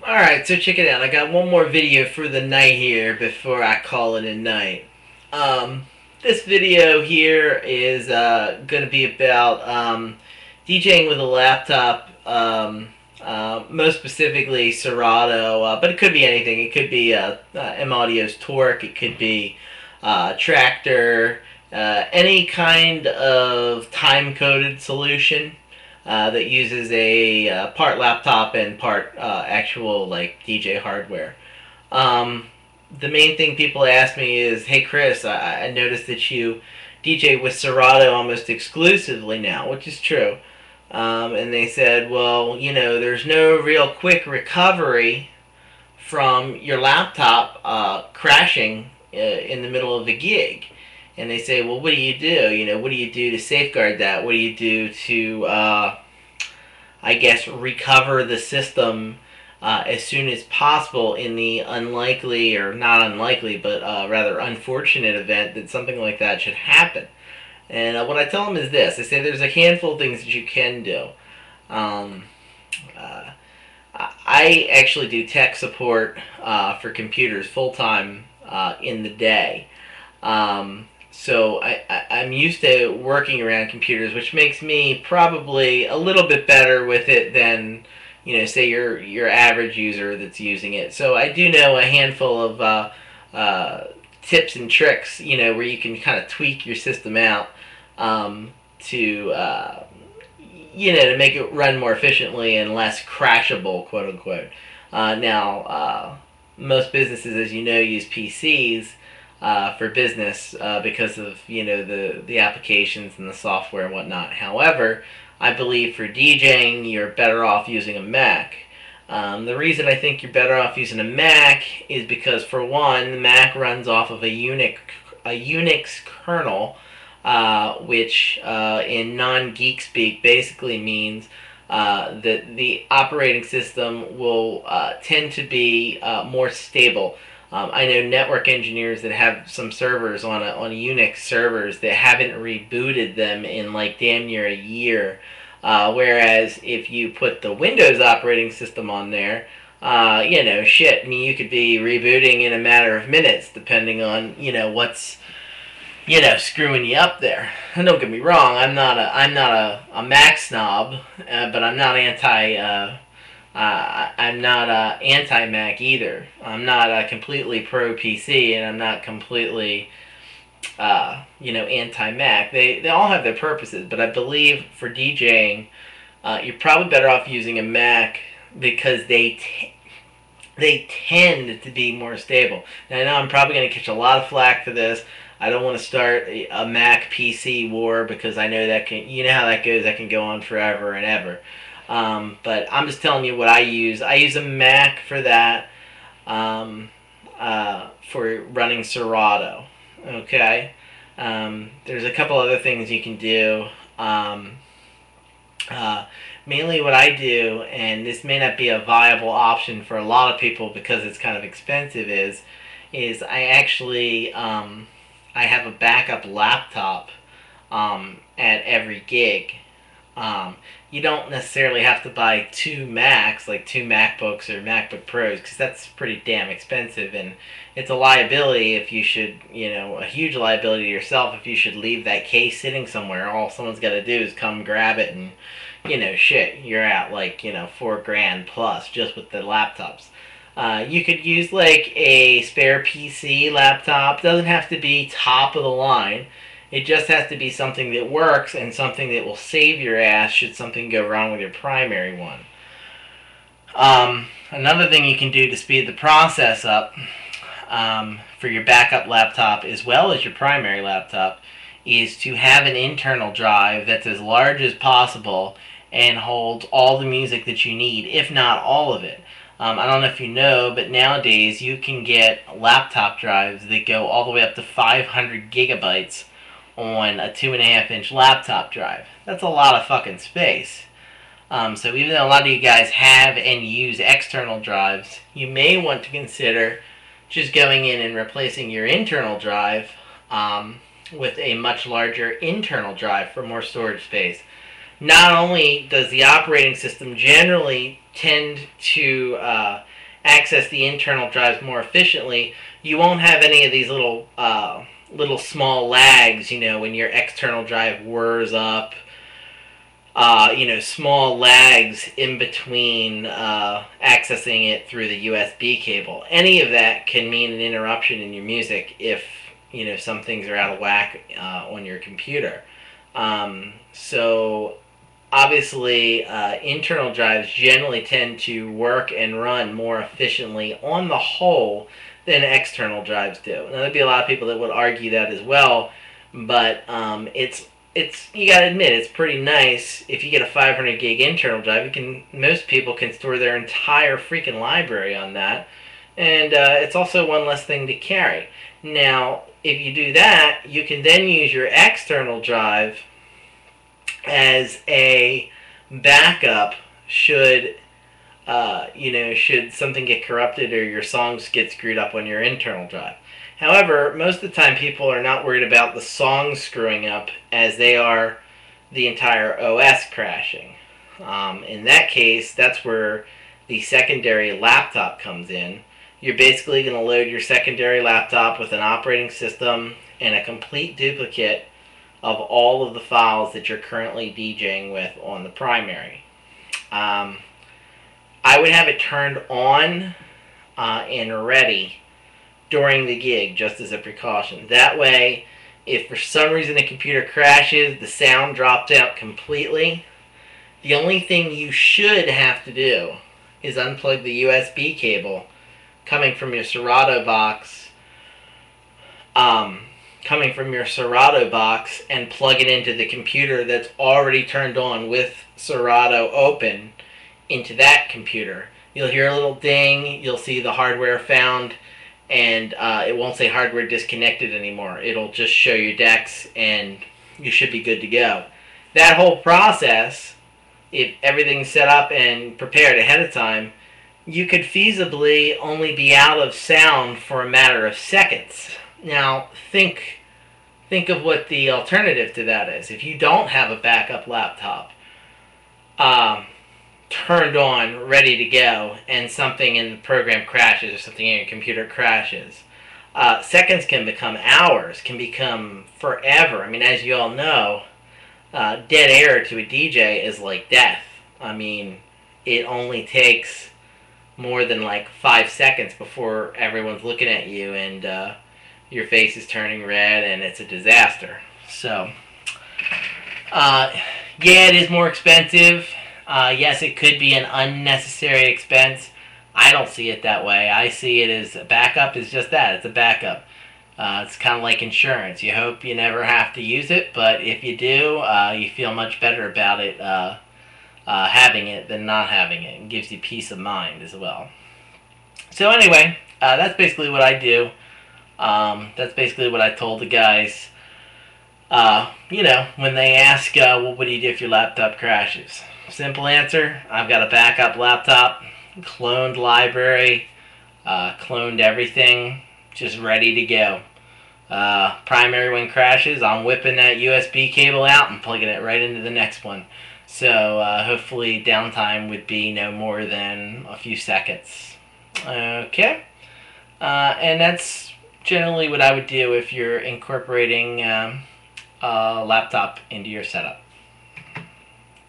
Alright, so check it out. I got one more video for the night here before I call it a night. Um, this video here is going to be about DJing with a laptop, most specifically Serato, but it could be anything. It could be M-Audio's Torque, it could be Tractor, any kind of time-coded solution that uses a part laptop and part actual like DJ hardware. Um, the main thing people ask me is, "Hey Chris, I noticed that you DJ with Serato almost exclusively now," which is true. And they said, "Well, there's no real quick recovery from your laptop crashing in the middle of a gig." And they say, "Well, what do you do? What do you do to safeguard that? What do you do to, I guess, recover the system as soon as possible in the unlikely, or not unlikely, but rather unfortunate event that something like that should happen?" And what I tell them is this. I say there's a handful of things that you can do. Um, uh, I actually do tech support for computers full-time in the day. So I'm used to working around computers, which makes me probably a little bit better with it than, say your average user that's using it. So I do know a handful of tips and tricks, where you can kind of tweak your system out to, to make it run more efficiently and less crashable, quote unquote. Now, most businesses, as you know, use PCs for business because of the applications and the software and whatnot. However, I believe for DJing you're better off using a Mac. The reason I think you're better off using a Mac is because, for one, the Mac runs off of a Unix kernel, which in non-geek speak basically means that the operating system will tend to be more stable. I know network engineers that have some servers on Unix servers that haven't rebooted them in like damn near a year. Whereas if you put the Windows operating system on there, shit, I mean, you could be rebooting in a matter of minutes, depending on what's screwing you up there. And don't get me wrong, I'm not a Mac snob, but I'm not anti-Mac either. I'm not completely pro PC, and I'm not completely anti-Mac. They all have their purposes, but I believe for DJing, you're probably better off using a Mac because they tend to be more stable. Now, I know I'm probably going to catch a lot of flack for this. I don't want to start a Mac PC war because I know that how that goes. That can go on forever and ever. But I'm just telling you what I use. I use a Mac for that, for running Serato. Okay? There's a couple other things you can do. Mainly what I do, and this may not be a viable option for a lot of people because it's kind of expensive, is I actually, I have a backup laptop at every gig. You don't necessarily have to buy two Macs, like two MacBooks or MacBook Pros, because that's pretty damn expensive, and it's a liability if you should, a huge liability to yourself if you should leave that case sitting somewhere. All someone's got to do is come grab it, and, shit, you're at like, $4,000 plus just with the laptops. You could use like a spare PC laptop. Doesn't have to be top of the line. It just has to be something that works and something that will save your ass should something go wrong with your primary one. Another thing you can do to speed the process up for your backup laptop as well as your primary laptop is to have an internal drive that's as large as possible and holds all the music that you need, if not all of it. I don't know if you know, but nowadays you can get laptop drives that go all the way up to 500 gigabytes on a 2.5-inch laptop drive. That's a lot of fucking space. So even though a lot of you guys have and use external drives, you may want to consider just going in and replacing your internal drive with a much larger internal drive for more storage space. Not only does the operating system generally tend to access the internal drives more efficiently, you won't have any of these little small lags, when your external drive whirs up, small lags in between accessing it through the USB cable. Any of that can mean an interruption in your music if, some things are out of whack on your computer. So obviously, internal drives generally tend to work and run more efficiently on the whole than external drives do. Now, there'd be a lot of people that would argue that as well, but it's you gotta admit, it's pretty nice if you get a 500 gig internal drive. Most people can store their entire freaking library on that, and it's also one less thing to carry. Now, if you do that, you can then use your external drive as a backup should something get corrupted or your songs get screwed up on your internal drive. However, most of the time people are not worried about the songs screwing up as they are the entire OS crashing. In that case, that's where the secondary laptop comes in. You're basically going to load your secondary laptop with an operating system and a complete duplicate of all of the files that you're currently DJing with on the primary. I would have it turned on and ready during the gig, just as a precaution. That way, if for some reason the computer crashes, the sound drops out completely, the only thing you should have to do is unplug the USB cable coming from your Serato box, and plug it into the computer that's already turned on with Serato open into that computer. You'll hear a little ding, you'll see the hardware found, and it won't say hardware disconnected anymore. It'll just show your decks, and you should be good to go. That whole process, if everything's set up and prepared ahead of time, you could feasibly only be out of sound for a matter of seconds. Now, think of what the alternative to that is. If you don't have a backup laptop turned on, ready to go, and something in the program crashes or something in your computer crashes, seconds can become hours, can become forever. I mean, as you all know, dead air to a DJ is like death. I mean, it only takes more than like 5 seconds before everyone's looking at you and your face is turning red and it's a disaster. So, yeah, it is more expensive. Yes, it could be an unnecessary expense. I don't see it that way. I see it as a backup is just that. It's a backup. It's kind of like insurance. You hope you never have to use it, but if you do, you feel much better about it having it than not having it. It gives you peace of mind as well. So anyway, that's basically what I do. That's basically what I told the guys. When they ask, well, what do you do if your laptop crashes? Simple answer, I've got a backup laptop, cloned library, cloned everything, just ready to go. Primary one crashes, I'm whipping that USB cable out and plugging it right into the next one. So hopefully downtime would be no more than a few seconds. Okay, and that's generally what I would do if you're incorporating a laptop into your setup.